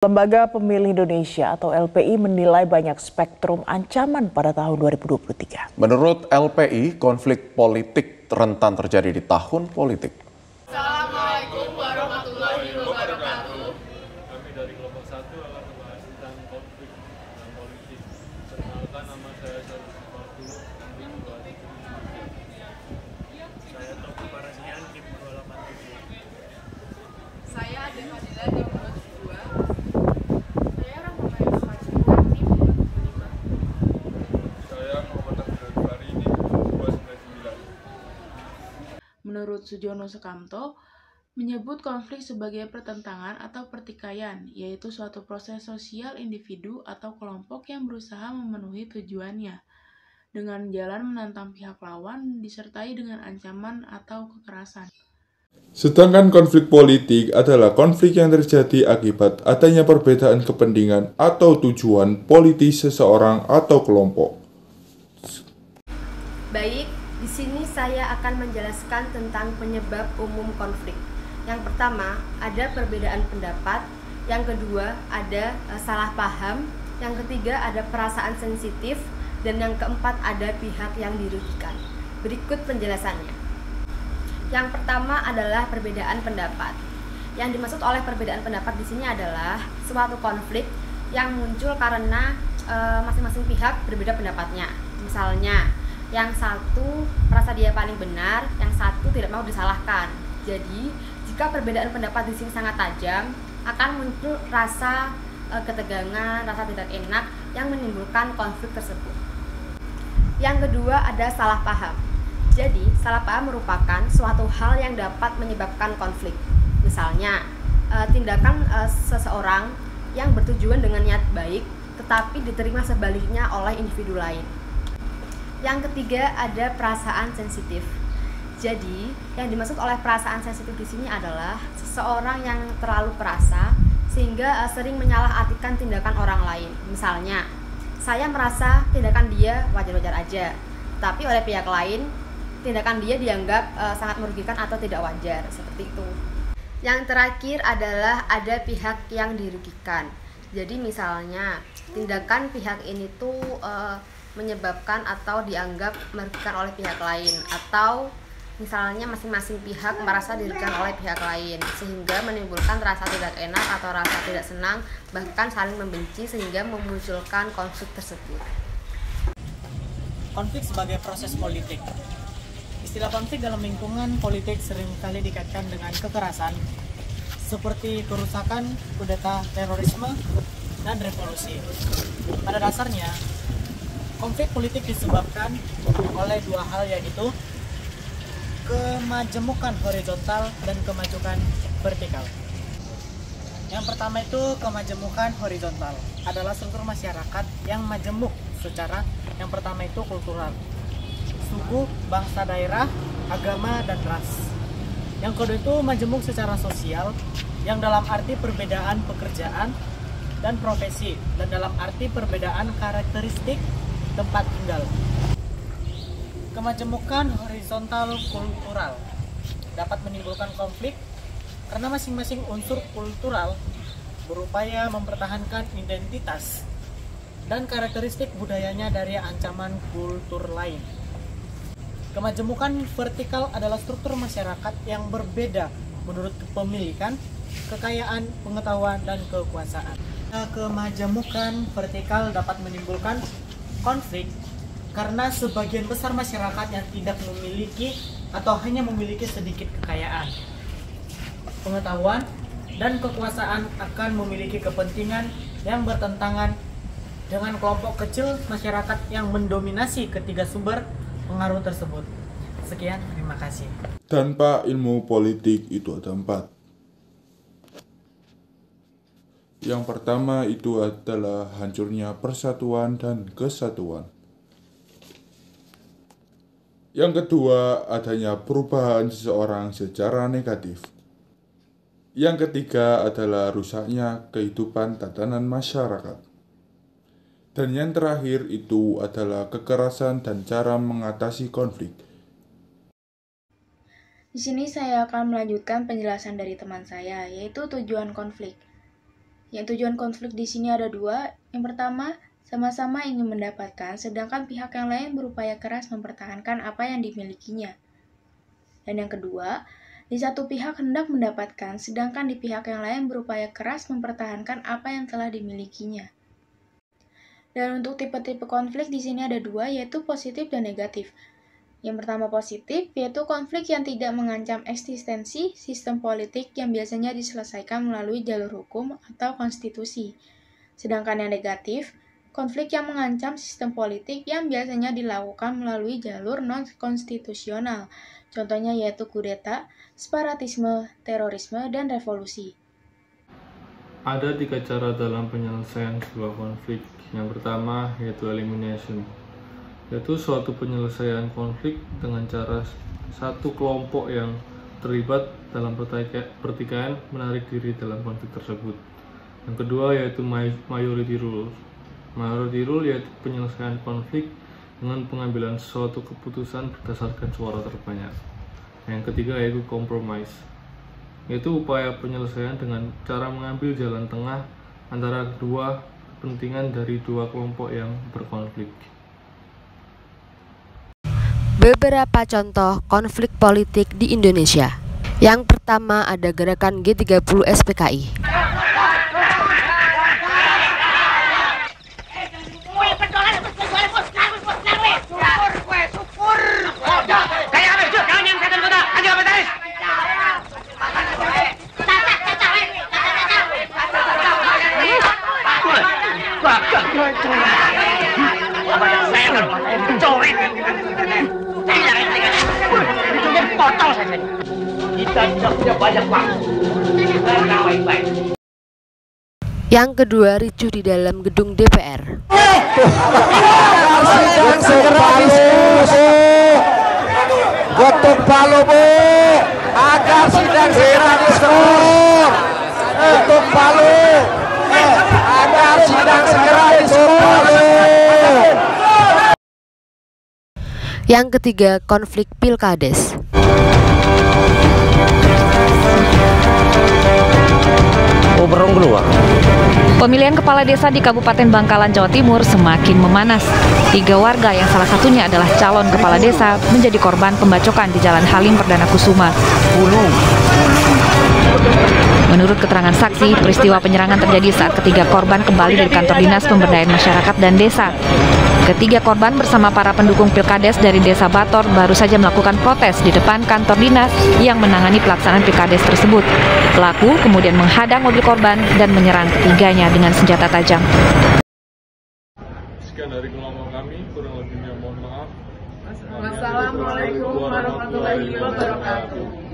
Lembaga Pemilih Indonesia atau LPI menilai banyak spektrum ancaman pada tahun 2023. Menurut LPI, konflik politik rentan terjadi di tahun politik. Assalamualaikum warahmatullahi wabarakatuh. Kami dari kelompok 1 akan membahas tentang konflik dan politik. Perkenalkan, nama saya Syahrul Fardu, NIM 2773. Saya Toku Parasian, NIM 287. Saya Ade Fadila di 272. Saya Rahma Fatimah, NIM 275. Saya Muhammad Abdul Bari, NIM 299. Menurut Sujono Sekamto, menyebut konflik sebagai pertentangan atau pertikaian, yaitu suatu proses sosial individu atau kelompok yang berusaha memenuhi tujuannya dengan jalan menantang pihak lawan disertai dengan ancaman atau kekerasan. Sedangkan konflik politik adalah konflik yang terjadi akibat adanya perbedaan kepentingan atau tujuan politis seseorang atau kelompok. Baik, di sini saya akan menjelaskan tentang penyebab umum konflik. Yang pertama, ada perbedaan pendapat. Yang kedua, ada salah paham. Yang ketiga, ada perasaan sensitif. Dan yang keempat, ada pihak yang dirugikan. Berikut penjelasannya. Yang pertama adalah perbedaan pendapat. Yang dimaksud oleh perbedaan pendapat di sini adalah suatu konflik yang muncul karena masing-masing pihak berbeda pendapatnya. Misalnya, yang satu merasa dia paling benar, yang satu tidak mau disalahkan. Jadi, jika perbedaan pendapat di sini sangat tajam, akan muncul rasa ketegangan, rasa tidak enak yang menimbulkan konflik tersebut. Yang kedua ada salah paham. Jadi, salah paham merupakan suatu hal yang dapat menyebabkan konflik. Misalnya, tindakan seseorang yang bertujuan dengan niat baik, tetapi diterima sebaliknya oleh individu lain. Yang ketiga ada perasaan sensitif. Jadi, yang dimaksud oleh perasaan sensitif di sini adalah seseorang yang terlalu perasa sehingga sering menyalahartikan tindakan orang lain. Misalnya, saya merasa tindakan dia wajar-wajar aja, tapi oleh pihak lain tindakan dia dianggap sangat merugikan atau tidak wajar, seperti itu. Yang terakhir adalah ada pihak yang dirugikan. Jadi misalnya tindakan pihak ini tuh menyebabkan atau dianggap merugikan oleh pihak lain, atau misalnya masing-masing pihak merasa dirugikan oleh pihak lain sehingga menimbulkan rasa tidak enak atau rasa tidak senang, bahkan saling membenci sehingga memunculkan konflik tersebut. Konflik sebagai proses politik. Istilah konflik dalam lingkungan politik seringkali dikaitkan dengan kekerasan seperti kerusakan, kudeta, terorisme, dan revolusi. Pada dasarnya, konflik politik disebabkan oleh dua hal, yaitu kemajemukan horizontal dan kemajukan vertikal. Yang pertama itu kemajemukan horizontal adalah struktur masyarakat yang majemuk secara yang pertama itu kultural, suku, bangsa, daerah, agama, dan ras. Yang kedua itu majemuk secara sosial yang dalam arti perbedaan pekerjaan dan profesi dan dalam arti perbedaan karakteristik tempat tinggal. Kemajemukan horizontal kultural dapat menimbulkan konflik karena masing-masing unsur kultural berupaya mempertahankan identitas dan karakteristik budayanya dari ancaman kultur lain. Kemajemukan vertikal adalah struktur masyarakat yang berbeda menurut kepemilikan, kekayaan, pengetahuan, dan kekuasaan. Kemajemukan vertikal dapat menimbulkan konflik karena sebagian besar masyarakat yang tidak memiliki atau hanya memiliki sedikit kekayaan, pengetahuan, dan kekuasaan akan memiliki kepentingan yang bertentangan dengan kelompok kecil masyarakat yang mendominasi ketiga sumber pengaruh tersebut. Sekian, terima kasih. Tanpa ilmu politik itu ada 4. Yang pertama itu adalah hancurnya persatuan dan kesatuan. Yang kedua, adanya perubahan seseorang secara negatif. Yang ketiga adalah rusaknya kehidupan tatanan masyarakat. Dan yang terakhir itu adalah kekerasan dan cara mengatasi konflik. Di sini saya akan melanjutkan penjelasan dari teman saya, yaitu tujuan konflik. Yang tujuan konflik di sini ada dua. Yang pertama, sama-sama ingin mendapatkan, sedangkan pihak yang lain berupaya keras mempertahankan apa yang dimilikinya. Dan yang kedua, di satu pihak hendak mendapatkan, sedangkan di pihak yang lain berupaya keras mempertahankan apa yang telah dimilikinya. Dan untuk tipe-tipe konflik di sini ada dua, yaitu positif dan negatif. Yang pertama positif, yaitu konflik yang tidak mengancam eksistensi sistem politik yang biasanya diselesaikan melalui jalur hukum atau konstitusi. Sedangkan yang negatif, konflik yang mengancam sistem politik yang biasanya dilakukan melalui jalur non-konstitusional. Contohnya yaitu kudeta, separatisme, terorisme, dan revolusi. Ada 3 cara dalam penyelesaian sebuah konflik. Yang pertama yaitu elimination, yaitu suatu penyelesaian konflik dengan cara satu kelompok yang terlibat dalam pertikaian menarik diri dalam konflik tersebut. Yang kedua yaitu majority rule. Majority rule yaitu penyelesaian konflik dengan pengambilan suatu keputusan berdasarkan suara terbanyak. Yang ketiga yaitu compromise, yaitu upaya penyelesaian dengan cara mengambil jalan tengah antara kedua kepentingan dari dua kelompok yang berkonflik. Beberapa contoh konflik politik di Indonesia. Yang pertama ada gerakan G30 SPKI. Yang kedua, ricuh di dalam gedung DPR. Ketuk palu, Bu, agar sidang segera diskor. Ketuk palu, agar sidang segera diskor. Yang ketiga, konflik pilkades. Pemilihan kepala desa di Kabupaten Bangkalan, Jawa Timur semakin memanas. 3 warga yang salah satunya adalah calon kepala desa menjadi korban pembacokan di Jalan Halim Perdana Kusuma. Menurut keterangan saksi, peristiwa penyerangan terjadi saat ketiga korban kembali dari kantor dinas pemberdayaan masyarakat dan desa. Ketiga korban bersama para pendukung pilkades dari Desa Bator baru saja melakukan protes di depan kantor dinas yang menangani pelaksanaan pilkades tersebut. Pelaku kemudian menghadang mobil korban dan menyerang ketiganya dengan senjata tajam. Sekian dari kelompok kami, kurang lebihnya mohon maaf. Wassalamualaikum warahmatullahi wabarakatuh.